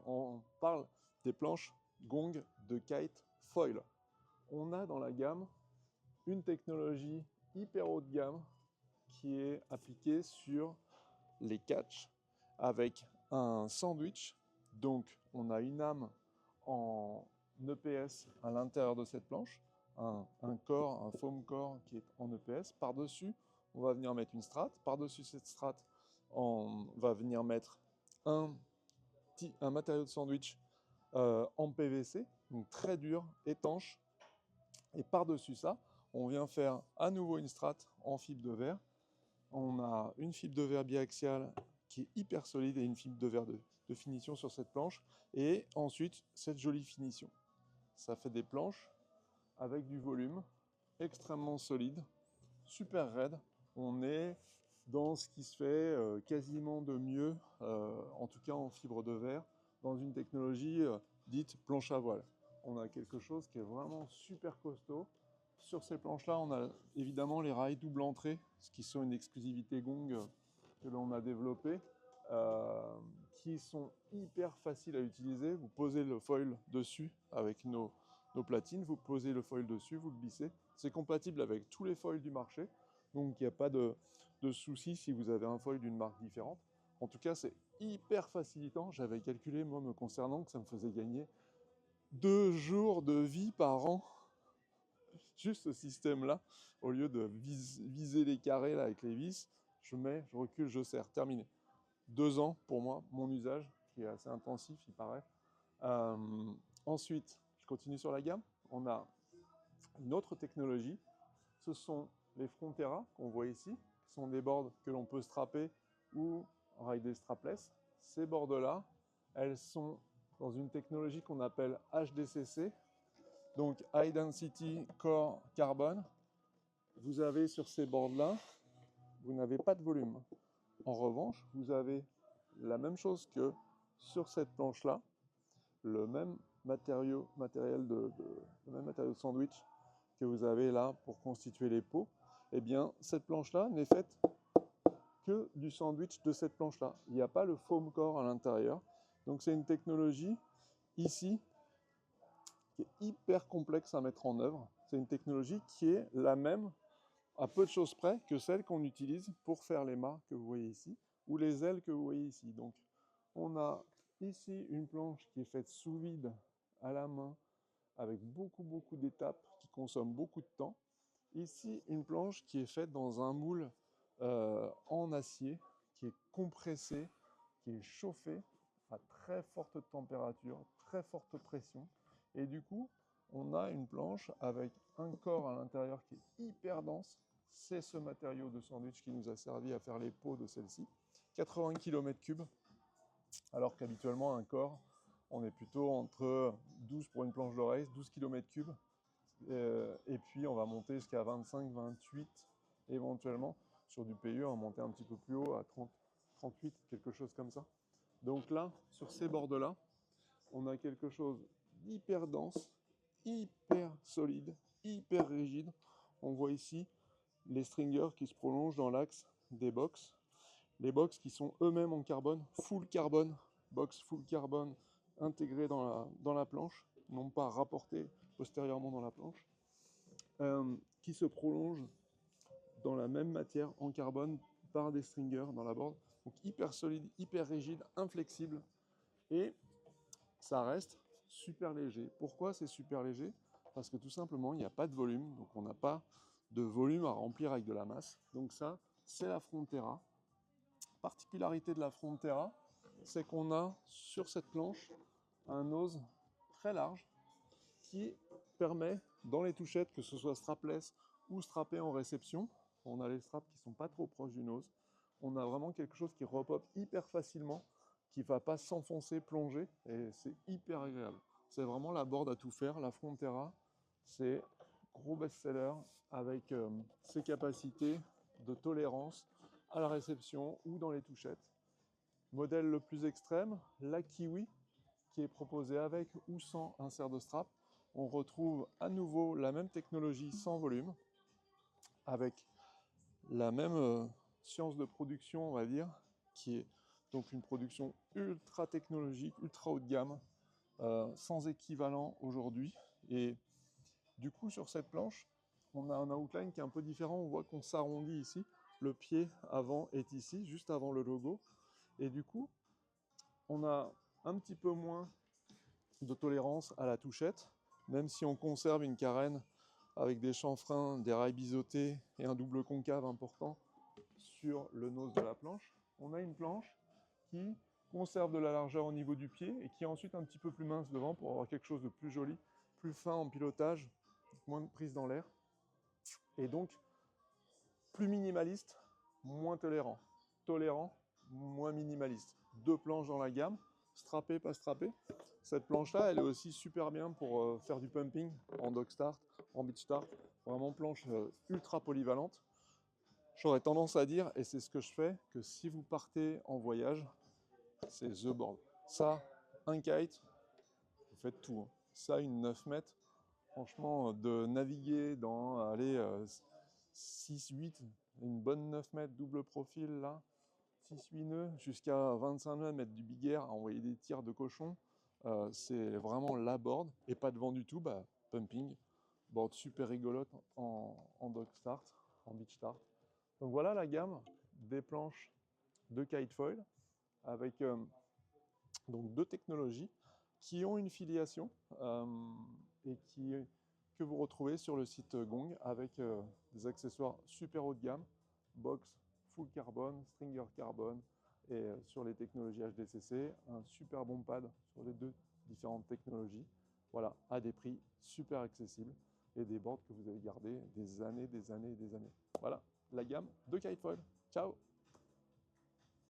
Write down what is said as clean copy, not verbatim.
on parle des planches Gong de kite foil. On a dans la gamme une technologie hyper haut de gamme qui est appliquée sur les catchs avec un sandwich. Donc on a une âme en EPS à l'intérieur de cette planche, un foam core qui est en EPS. Par-dessus, on va venir mettre une strate. Par-dessus cette strate, on va venir mettre un matériau de sandwich en PVC, donc très dur, étanche. Et par-dessus ça, on vient faire à nouveau une strate en fibre de verre. On a une fibre de verre biaxiale qui est hyper solide et une fibre de verre de finition sur cette planche. Et ensuite, cette jolie finition. Ça fait des planches avec du volume, extrêmement solide, super raide. On est dans ce qui se fait quasiment de mieux, en tout cas en fibre de verre, dans une technologie dite planche à voile. On a quelque chose qui est vraiment super costaud. Sur ces planches-là, on a évidemment les rails double entrée, ce qui sont une exclusivité Gong que l'on a développée, qui sont hyper faciles à utiliser. Vous posez le foil dessus avec nos platines, vous posez le foil dessus, vous le glissez. C'est compatible avec tous les foils du marché, donc il n'y a pas de souci si vous avez un foil d'une marque différente. En tout cas, c'est hyper facilitant. J'avais calculé, moi, me concernant, que ça me faisait gagner 2 jours de vie par an. Juste ce système-là, au lieu de viser les carrés là, avec les vis, je recule, je serre. Terminé. 2 ans pour moi, mon usage, qui est assez intensif, il paraît. Ensuite, je continue sur la gamme. On a une autre technologie. Ce sont les Frontera qu'on voit ici, qui sont des boards que l'on peut strapper ou rider strapless. Ces boards-là, elles sont dans une technologie qu'on appelle HDCC, donc High Density Core Carbon. Vous avez sur ces boards-là, vous n'avez pas de volume. En revanche, vous avez la même chose que sur cette planche-là, le même matériau de sandwich que vous avez là pour constituer les pots. Eh bien, cette planche-là n'est faite que du sandwich de cette planche-là. Il n'y a pas le foam core à l'intérieur. Donc c'est une technologie ici qui est hyper complexe à mettre en œuvre. C'est une technologie qui est la même, à peu de choses près, que celle qu'on utilise pour faire les mâts que vous voyez ici, ou les ailes que vous voyez ici. Donc, on a ici une planche qui est faite sous vide, à la main, avec beaucoup d'étapes, qui consomment beaucoup de temps. Ici, une planche qui est faite dans un moule en acier, qui est compressé, qui est chauffé à très forte température, très forte pression. Et du coup, on a une planche avec un corps à l'intérieur qui est hyper dense. C'est ce matériau de sandwich qui nous a servi à faire les pots de celle-ci. 80 km3, alors qu'habituellement un corps, on est plutôt entre 12 pour une planche de race, 12 km3. Et puis on va monter jusqu'à 25, 28 éventuellement. Sur du PU, on va monter un petit peu plus haut à 30, 38, quelque chose comme ça. Donc là, sur ces bords-là, on a quelque chose d'hyper dense, hyper solide, hyper rigide. On voit ici les stringers qui se prolongent dans l'axe des box. Les box qui sont eux-mêmes en carbone, box full carbone intégrés dans la planche, non pas rapportés postérieurement dans la planche, qui se prolongent dans la même matière en carbone par des stringers dans la board. Donc hyper solide, hyper rigide, inflexible. Et ça reste super léger. Pourquoi c'est super léger? Parce que tout simplement, il n'y a pas de volume. Donc on n'a pas de volume à remplir avec de la masse. Donc ça, c'est la Frontera. Particularité de la Frontera, c'est qu'on a sur cette planche un nose très large qui permet, dans les touchettes, que ce soit strapless ou strappé en réception, on a les straps qui ne sont pas trop proches du nose, on a vraiment quelque chose qui repop hyper facilement, qui ne va pas s'enfoncer, plonger, et c'est hyper agréable. C'est vraiment la board à tout faire, la Frontera, c'est gros best-seller avec ses capacités de tolérance à la réception ou dans les touchettes. Modèle le plus extrême, la Kiwi, qui est proposée avec ou sans insert de strap. On retrouve à nouveau la même technologie sans volume, avec la même science de production, on va dire, qui est Donc une production ultra technologique, ultra haut de gamme, sans équivalent aujourd'hui. Et du coup, sur cette planche, on a un outline qui est un peu différent. On voit qu'on s'arrondit ici. Le pied avant est ici, juste avant le logo. Et du coup, on a un petit peu moins de tolérance à la touchette, même si on conserve une carène avec des chanfreins, des rails biseautés et un double concave important sur le nose de la planche. On a une planche qui conserve de la largeur au niveau du pied et qui est ensuite un petit peu plus mince devant pour avoir quelque chose de plus joli, plus fin en pilotage, moins de prise dans l'air. Et donc, plus minimaliste, moins tolérant. Tolérant, moins minimaliste. Deux planches dans la gamme, strappée, pas strappée. Cette planche-là, elle est aussi super bien pour faire du pumping en dog start, en beach start. Vraiment planche ultra polyvalente. J'aurais tendance à dire, et c'est ce que je fais, que si vous partez en voyage, c'est the board. Ça, un kite, vous faites tout. Hein. Ça, une 9 mètres, franchement, de naviguer dans, allez, 6, 8, une bonne 9 mètres double profil là, 6, 8 nœuds, jusqu'à 25 nœuds à mettre du big air, à envoyer des tirs de cochon, c'est vraiment la board, et pas de vent du tout, bah, pumping, board super rigolote en dog start, en beach start. Donc voilà la gamme des planches de kite foil, avec donc deux technologies qui ont une filiation et que vous retrouvez sur le site Gong avec des accessoires super haut de gamme, box full carbone, stringer carbone et sur les technologies HDCC, un super bon pad sur les deux différentes technologies. Voilà, à des prix super accessibles et des boards que vous allez garder des années, des années et des années. Voilà, la gamme de Kitefoil. Ciao!